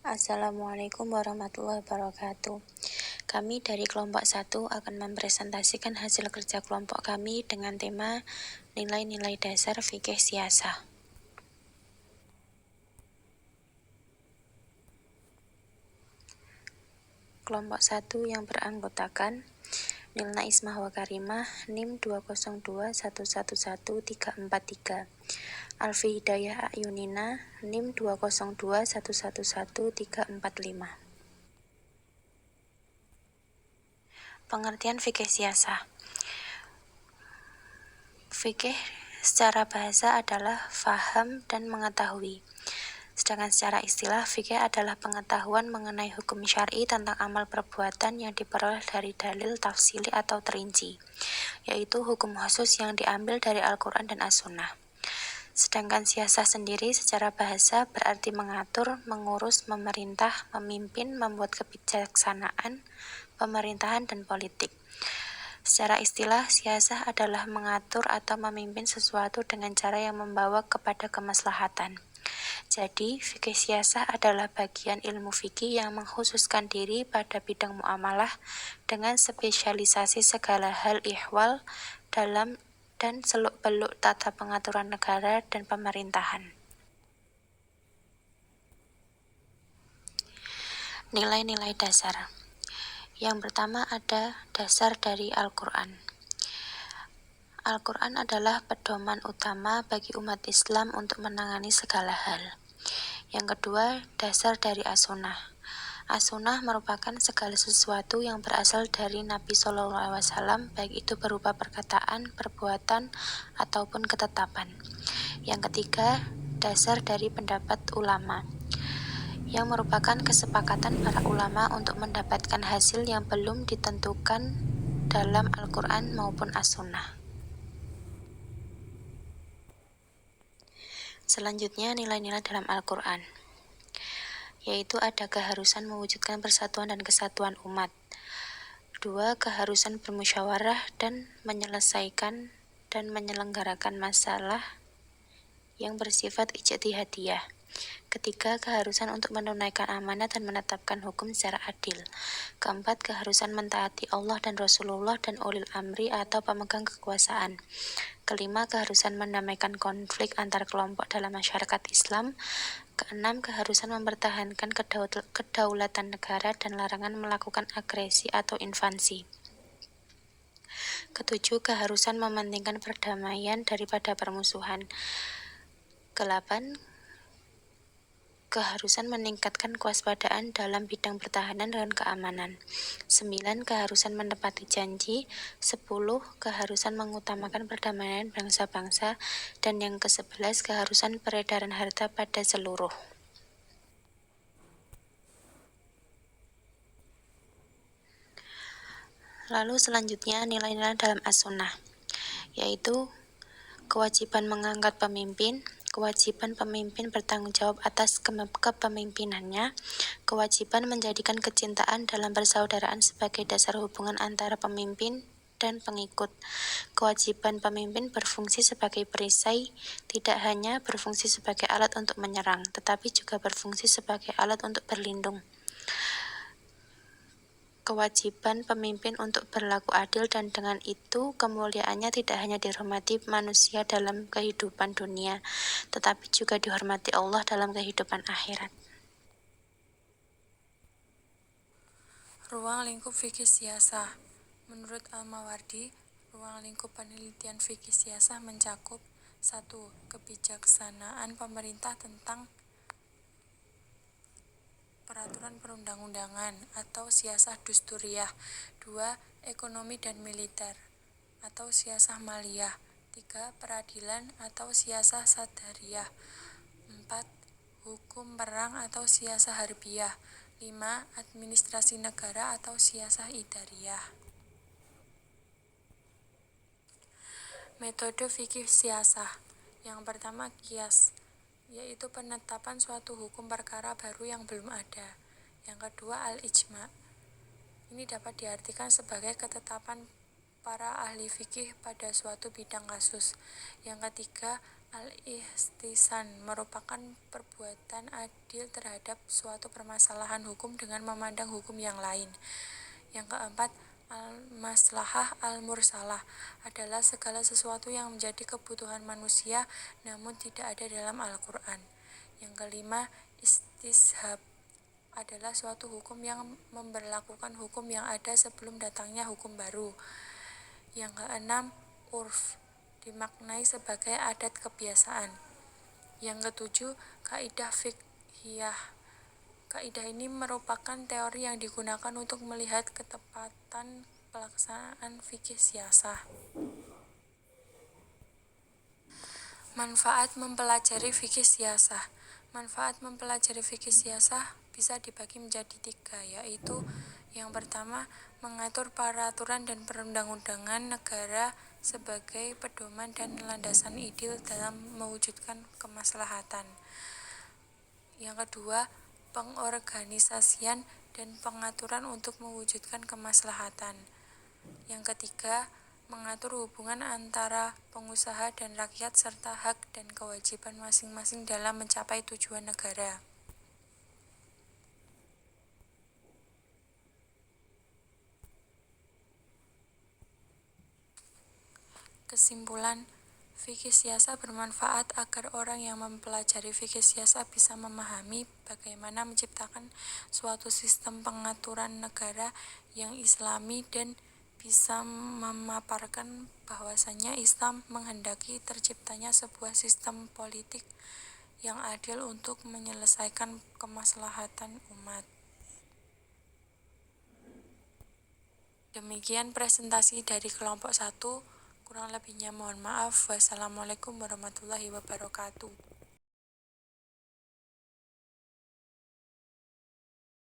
Assalamualaikum warahmatullahi wabarakatuh. Kami dari kelompok 1 akan mempresentasikan hasil kerja kelompok kami dengan tema nilai-nilai dasar fikih siasah. Kelompok 1 yang beranggotakan Nilna Ismah wa Karimah, NIM 202111343, Alfi Hidayah Ayunina, NIM 202111345. Pengertian fikih siasah. Fikih secara bahasa adalah faham dan mengetahui. Sedangkan secara istilah, fikih adalah pengetahuan mengenai hukum syar'i tentang amal perbuatan yang diperoleh dari dalil tafsili atau terinci, yaitu hukum khusus yang diambil dari Al-Quran dan As-Sunnah. Sedangkan siasah sendiri secara bahasa berarti mengatur, mengurus, memerintah, memimpin, membuat kebijaksanaan, pemerintahan, dan politik. Secara istilah, siasah adalah mengatur atau memimpin sesuatu dengan cara yang membawa kepada kemaslahatan. Jadi, fikih siasah adalah bagian ilmu fikih yang mengkhususkan diri pada bidang muamalah dengan spesialisasi segala hal ihwal dalam dan seluk-beluk tata pengaturan negara dan pemerintahan. Nilai-nilai dasar. Yang pertama ada dasar dari Al-Quran. Al-Quran adalah pedoman utama bagi umat Islam untuk menangani segala hal. Yang kedua, dasar dari As-Sunnah. As-Sunnah merupakan segala sesuatu yang berasal dari Nabi SAW, baik itu berupa perkataan, perbuatan, ataupun ketetapan. Yang ketiga, dasar dari pendapat ulama, yang merupakan kesepakatan para ulama untuk mendapatkan hasil yang belum ditentukan dalam Al-Quran maupun As-Sunnah. Selanjutnya, nilai-nilai dalam Al-Quran, yaitu ada keharusan mewujudkan persatuan dan kesatuan umat. 2. Keharusan bermusyawarah dan menyelesaikan dan menyelenggarakan masalah yang bersifat ijtihadiyah. Ketiga, keharusan untuk menunaikan amanah dan menetapkan hukum secara adil. Keempat, keharusan mentaati Allah dan Rasulullah dan ulil amri atau pemegang kekuasaan. Kelima, keharusan mendamaikan konflik antar kelompok dalam masyarakat Islam. Keenam, keharusan mempertahankan kedaulatan negara dan larangan melakukan agresi atau invasi. Ketujuh, keharusan mementingkan perdamaian daripada permusuhan. Ke-8, keharusan meningkatkan kewaspadaan dalam bidang pertahanan dan keamanan. 9. Keharusan menepati janji. 10. Keharusan mengutamakan perdamaian bangsa-bangsa. Dan yang ke-11, keharusan peredaran harta pada seluruh. Lalu selanjutnya nilai-nilai dalam As-Sunnah, yaitu kewajiban mengangkat pemimpin, kewajiban pemimpin bertanggung jawab atas kepemimpinannya, kewajiban menjadikan kecintaan dalam persaudaraan sebagai dasar hubungan antara pemimpin dan pengikut, kewajiban pemimpin berfungsi sebagai perisai, tidak hanya berfungsi sebagai alat untuk menyerang, tetapi juga berfungsi sebagai alat untuk berlindung. Kewajiban pemimpin untuk berlaku adil dan dengan itu kemuliaannya tidak hanya dihormati manusia dalam kehidupan dunia, tetapi juga dihormati Allah dalam kehidupan akhirat. Ruang lingkup fikih siasah. Menurut Al-Mawardi, ruang lingkup penelitian fikih siasah mencakup 1. Kebijaksanaan pemerintah tentang peraturan perundang-undangan atau siasah dusturiyah. 2. Ekonomi dan militer atau siasah maliyah. 3. Peradilan atau siasah sadariyah. 4. Hukum perang atau siasah harbiyah. 5. Administrasi negara atau siasah idariyah. Metode fikih siasah. Yang pertama, qiyas, yaitu penetapan suatu hukum perkara baru yang belum ada. Yang kedua, al-ijma'. Ini dapat diartikan sebagai ketetapan para ahli fikih pada suatu bidang kasus. Yang ketiga, Al-ihtisan merupakan perbuatan adil terhadap suatu permasalahan hukum dengan memandang hukum yang lain. Yang keempat, al-maslahah al-mursalah adalah segala sesuatu yang menjadi kebutuhan manusia namun tidak ada dalam Al-Quran. Yang kelima, istishab adalah suatu hukum yang memberlakukan hukum yang ada sebelum datangnya hukum baru. Yang keenam, urf dimaknai sebagai adat kebiasaan. Yang ketujuh, kaidah fiqhiyah. Kaidah ini merupakan teori yang digunakan untuk melihat ketepatan pelaksanaan fikih siasah. Manfaat mempelajari fikih siasah. Manfaat mempelajari fikih siasah bisa dibagi menjadi 3, yaitu yang pertama, mengatur peraturan dan perundang-undangan negara sebagai pedoman dan landasan ideal dalam mewujudkan kemaslahatan. Yang kedua, pengorganisasian dan pengaturan untuk mewujudkan kemaslahatan. Yang ketiga, mengatur hubungan antara pengusaha dan rakyat serta hak dan kewajiban masing-masing dalam mencapai tujuan negara. Kesimpulan, fikih siasah bermanfaat agar orang yang mempelajari fikih siasah bisa memahami bagaimana menciptakan suatu sistem pengaturan negara yang islami dan bisa memaparkan bahwasannya Islam menghendaki terciptanya sebuah sistem politik yang adil untuk menyelesaikan kemaslahatan umat. Demikian presentasi dari kelompok 1. Kurang lebihnya mohon maaf. Wassalamualaikum warahmatullahi wabarakatuh.